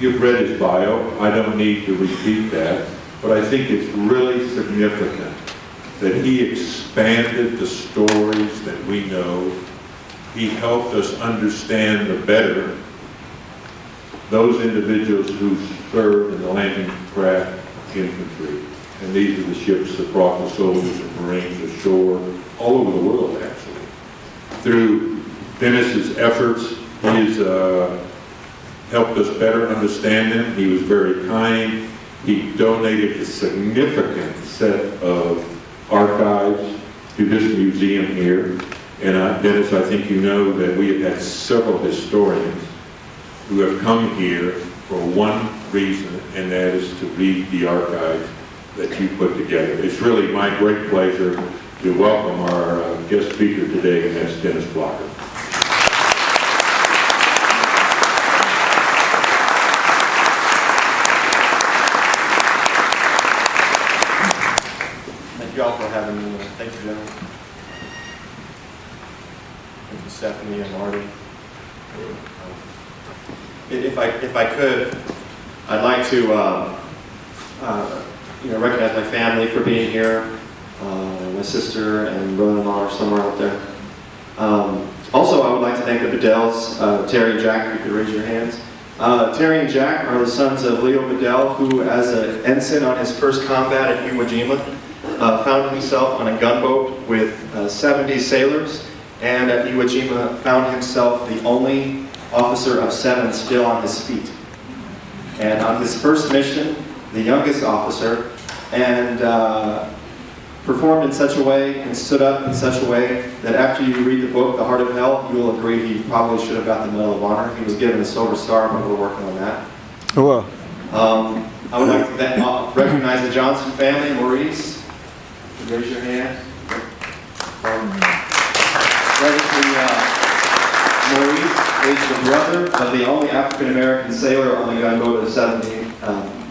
You've read his bio. I don't need to repeat that. But I think it's really significant that he expanded the stories that we know. He helped us understand the better those individuals who served in the landing craft infantry. And these are the ships that brought the soldiers and Marines ashore all over the world, actually. Through Dennis's efforts, he's helped us better understand him. He was very kind. He donated a significant set of archives to this museum here. And Dennis, I think you know that we have had several historians who have come here for one reason, and that is to read the archives that you put together. It's really my great pleasure to welcome our guest speaker today, and that's Dennis Blocker. Thank you all for having me. Thank you, General. Thank you, Stephanie and Marty. If I could, I'd like to recognize my family for being here. My sister and brother-in-law are somewhere out there. Also, I would like to thank the Bedells, Terry and Jack, if you could raise your hands. Terry and Jack are the sons of Leo Bedell, who, as an ensign on his first combat at Iwo Jima, found himself on a gunboat with 70 sailors, and at Iwo Jima found himself the only officer of 7 still on his feet. And on his first mission, the youngest officer, and performed in such a way and stood up in such a way that after you read the book, The Heart of Hell, you will agree he probably should have got the Medal of Honor. He was given a Silver Star, but we're working on that. Wow. I would like to recognize the Johnson family. Maurice, raise your hand. Maurice is the brother of the only African-American sailor on the gunboat of 70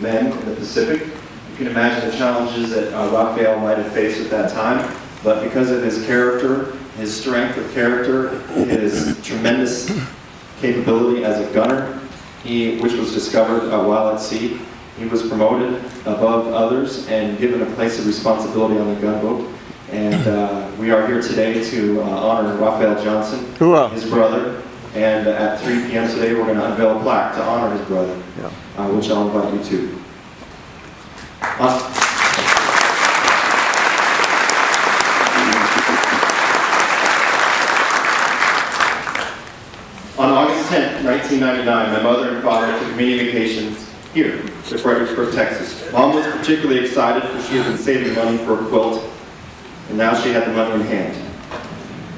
men in the Pacific. You can imagine the challenges that Raphael might have faced at that time, but because of his character, his strength of character, his tremendous capability as a gunner, which was discovered while at sea, he was promoted above others and given a place of responsibility on the gunboat. And we are here today to honor Raphael Johnson, his brother. And at 3 p.m. today, we're going to unveil a plaque to honor his brother, which I'll invite you to. On August 10th, 1999, my mother and father took mini vacations here to Fredericksburg, Texas. Mom was particularly excited because she had been saving money for a quilt, and now she had the money in hand.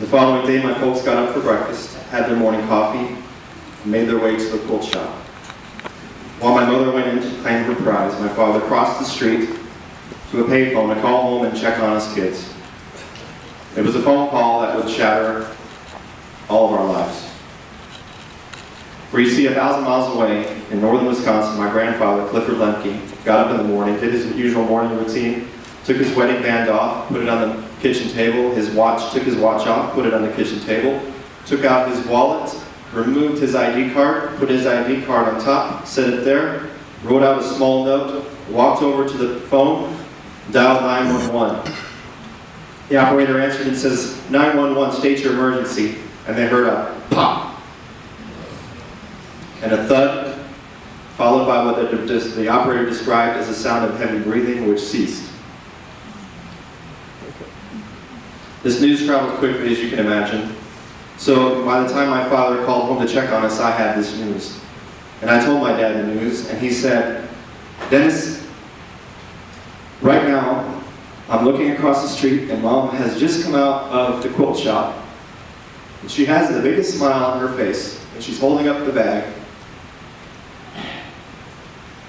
The following day, my folks got up for breakfast, had their morning coffee, and made their way to the quilt shop. While my mother went in to claim her prize, my father crossed the street to a payphone to call home and check on his kids. It was a phone call that would shatter all of our lives. For you see, 1,000 miles away in northern Wisconsin, my grandfather, Clifford Lemke, got up in the morning, did his usual morning routine, took his wedding band off, put it on the kitchen table, took his watch off, put it on the kitchen table, took out his wallet, removed his ID card, put his ID card on top, set it there, wrote out a small note, walked over to the phone, dialed 911. The operator answered and says, 911, state your emergency. And they heard a pop and a thud, followed by what the operator described as a sound of heavy breathing, which ceased. This news traveled quickly, as you can imagine. So by the time my father called home to check on us, I had this news. And I told my dad the news, and he said, Dennis, right now, I'm looking across the street, and Mom has just come out of the quilt shop, and she has the biggest smile on her face, and she's holding up the bag.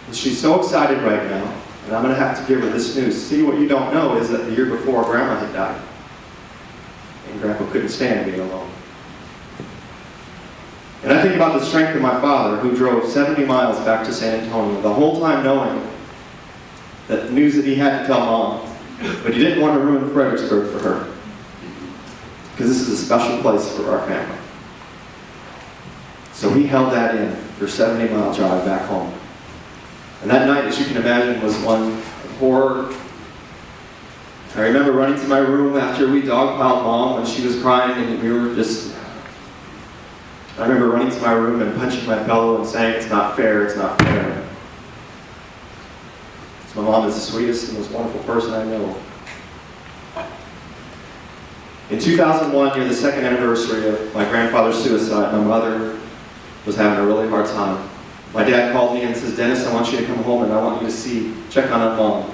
And she's so excited right now, and I'm going to have to give her this news. See, what you don't know is that the year before, Grandma had died. And Grandpa couldn't stand being alone. And I think about the strength of my father, who drove 70 miles back to San Antonio, the whole time knowing that news that he had to tell Mom, but he didn't want to ruin Fredericksburg for her, because this is a special place for our family. So he held that in. for a 70-mile drive back home. And that night, as you can imagine, was one of horror. I remember running to my room after we dogpiled Mom when she was crying, and I remember running to my room and punching my pillow and saying, "It's not fair, it's not fair." My mom is the sweetest and most wonderful person I know. In 2001, near the second anniversary of my grandfather's suicide, my mother was having a really hard time. My dad called me and says, "Dennis, I want you to come home and I want you to check on our mom.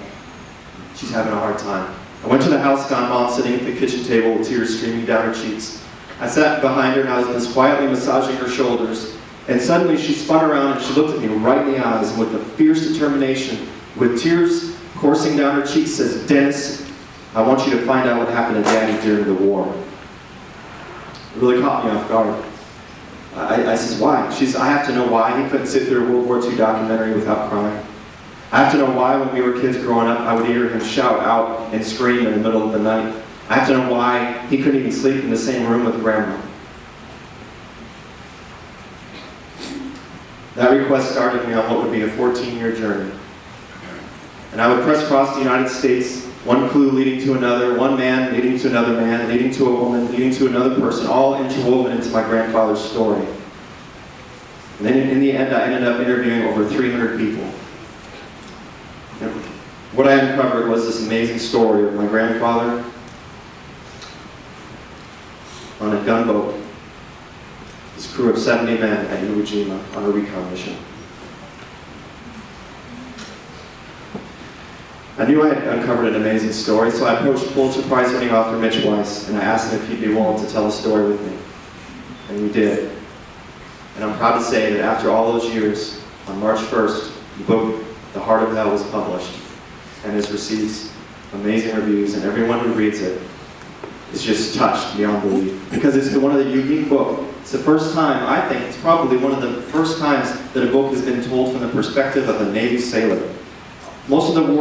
She's having a hard time." I went to the house, found Mom sitting at the kitchen table with tears streaming down her cheeks. I sat behind her and I was quietly massaging her shoulders, and suddenly she spun around and she looked at me right in the eyes, and with a fierce determination, with tears coursing down her cheeks, says, "Dennis, I want you to find out what happened to Daddy during the war." It really caught me off guard. I says, "Why?" She says, "I have to know why he couldn't sit through a World War II documentary without crying. I have to know why when we were kids growing up, I would hear him shout out and scream in the middle of the night. I have to know why he couldn't even sleep in the same room with Grandma." That request started me on what would be a 14-year journey. And I would crisscross the United States, one clue leading to another, one man leading to another man, leading to a woman, leading to another person, all interwoven into my grandfather's story. And then in the end, I ended up interviewing over 300 people. And what I uncovered was this amazing story of my grandfather on a gunboat, this crew of 70 men at Iwo Jima on a recon mission. I knew I had uncovered an amazing story, so I approached Pulitzer Prize-winning author Mitch Weiss, and I asked him if he'd be willing to tell the story with me. And we did. And I'm proud to say that after all those years, on March 1st, the book, The Heart of Hell, was published, and has received amazing reviews, and everyone who reads it is just touched beyond belief. Because it's one of the unique books. It's the first time, I think, it's probably one of the first times that a book has been told from the perspective of a Navy sailor. Most of the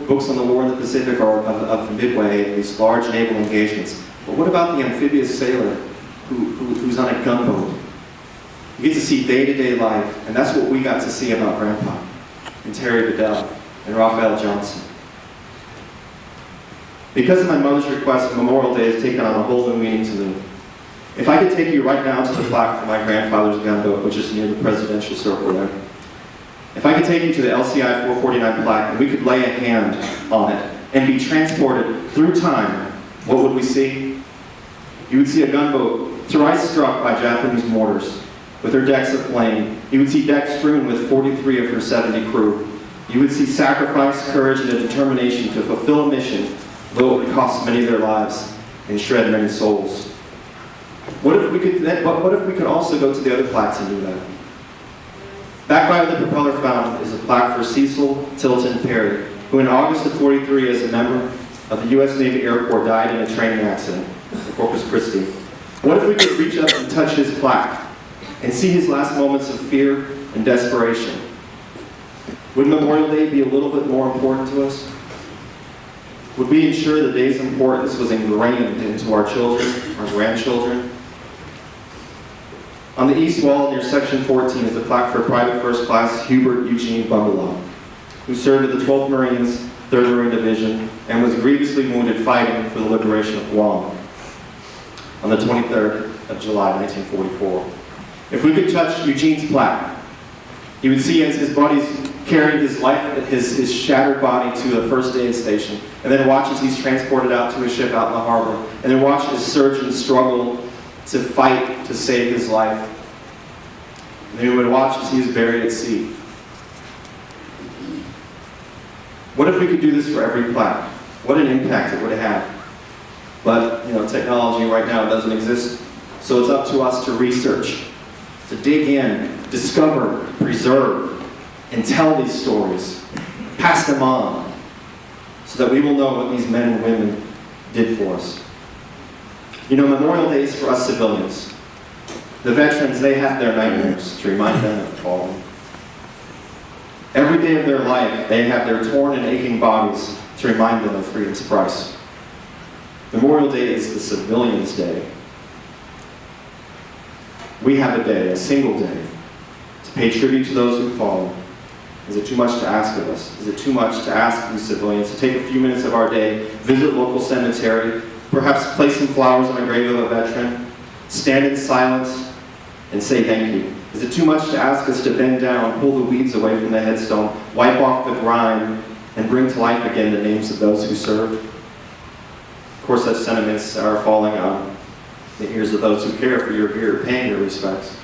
books on the war in the Pacific are of the Midway and these large naval engagements. But what about the amphibious sailor who's on a gunboat? You get to see day-to-day life, and that's what we got to see about Grandpa, and Terry Bedell, and Raphael Johnson. Because of my mother's request, Memorial Day has taken on a whole new meaning to me. If I could take you right now to the plaque for my grandfather's gunboat, which is near the presidential circle there. If I could take you to the LCI 449 plaque and we could lay a hand on it and be transported through time, what would we see? You would see a gunboat thrice struck by Japanese mortars with her decks aflame. You would see decks strewn with 43 of her 70 crew. You would see sacrifice, courage, and a determination to fulfill a mission, though it would cost many their lives and shred many souls. What if we could also go to the other plaques and do that? Back by the propeller fountain is a plaque for Cecil Tilton Perry, who in August of '43, as a member of the U.S. Navy Air Corps, died in a training accident in Corpus Christi. What if we could reach up and touch his plaque and see his last moments of fear and desperation? Would Memorial Day be a little bit more important to us? Would we ensure the day's importance was ingrained into our children, our grandchildren? On the east wall near section 14 is the plaque for Private First Class Hubert Eugene Bungalow, who served with the 12th Marines, 3rd Marine Division, and was grievously wounded fighting for the liberation of Guam on the 23rd of July, 1944. If we could touch Eugene's plaque, you would see as his buddies carried his shattered body to the first aid station, and then watch as he's transported out to a ship out in the harbor, and then watch as surgeons struggle to fight to save his life. And then we would watch as he was buried at sea. What if we could do this for every plaque? What an impact it would have. But, technology right now doesn't exist, so it's up to us to research, to dig in, discover, preserve, and tell these stories, pass them on, so that we will know what these men and women did for us. Memorial Day is for us civilians. The veterans, they have their nightmares to remind them of the fallen. Every day of their life, they have their torn and aching bodies to remind them of freedom's price. Memorial Day is the civilian's day. We have a day, a single day, to to pay tribute to those who've fallen? Is it too much to ask of us? Is it too much to ask of civilians to take a few minutes of our day, visit local cemetery, perhaps place some flowers on the grave of a veteran, stand in silence, and say thank you? Is it too much to ask us to bend down, pull the weeds away from the headstone, wipe off the grime, and bring to life again the names of those who served? Of course, such sentiments are falling on the ears of those who care for your ear, paying your respects.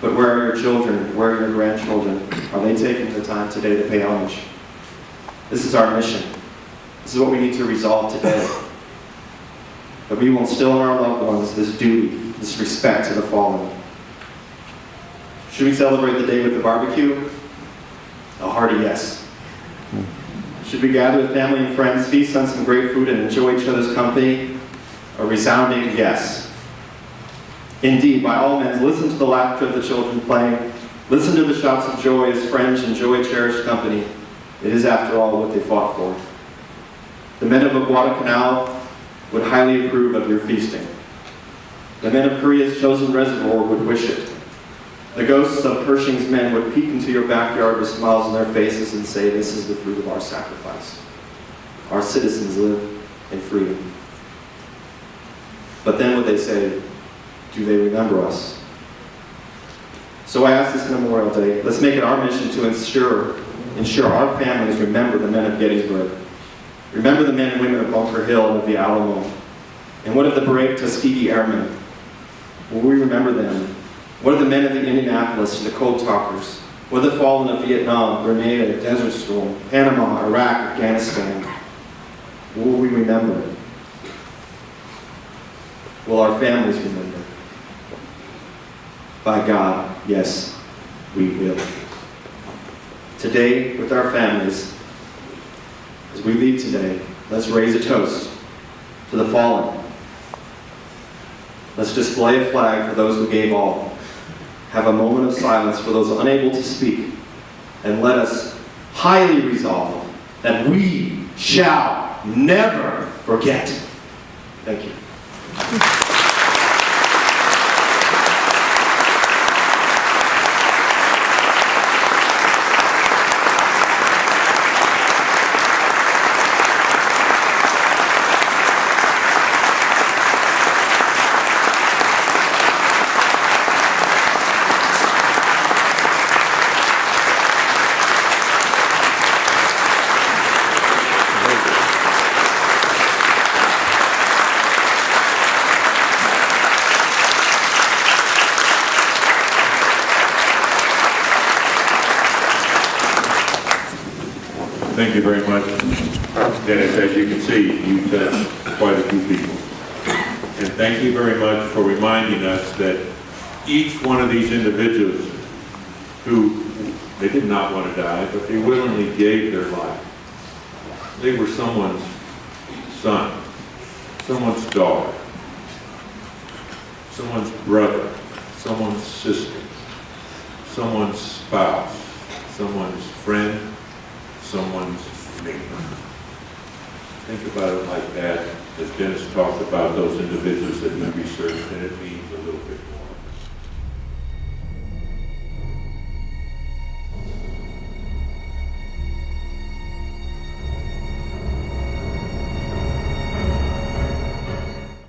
But where are your children? Where are your grandchildren? Are they taking the time today to pay homage? This is our mission. This is what we need to resolve today. That we will instill in our loved ones this duty, this respect to the fallen. Should we celebrate the day with the barbecue? A hearty yes. Should we gather with family and friends, feast on some great food, and enjoy each other's company? A resounding yes. Indeed, by all means, listen to the laughter of the children playing. Listen to the shouts of joy as friends enjoy cherished company. It is, after all, what they fought for. The men of Guadalcanal would highly approve of your feasting. The men of Korea's chosen reservoir would wish it. The ghosts of Pershing's men would peek into your backyard with smiles on their faces and say, this is the fruit of our sacrifice. Our citizens live in freedom. But then would they say, do they remember us? So I ask this Memorial Day, let's make it our mission to ensure our families remember the men of Gettysburg. Remember the men and women of Bunker Hill and of the Alamo. And what of the brave Tuskegee Airmen? Will we remember them? What of the men of the Indianapolis and the Code Talkers? What of the fallen of Vietnam, Grenada, Desert Storm, Panama, Iraq, Afghanistan? Will we remember? Will our families remember? By God, yes, we will. Today, with our families, as we leave today, let's raise a toast to the fallen. Let's display a flag for those who gave all. Have a moment of silence for those unable to speak. And let us highly resolve that we shall never forget. Thank you. Thank you very much. Dennis, as you can see, you touched quite a few people. And thank you very much for reminding us that each one of these individuals who, they did not want to die, but they willingly gave their life. They were someone's son, someone's daughter, someone's brother, someone's sister, someone's spouse, someone's friend, someone's neighbor. Think about it like that, as Dennis talked about those individuals that we researched, and it means a little bit more.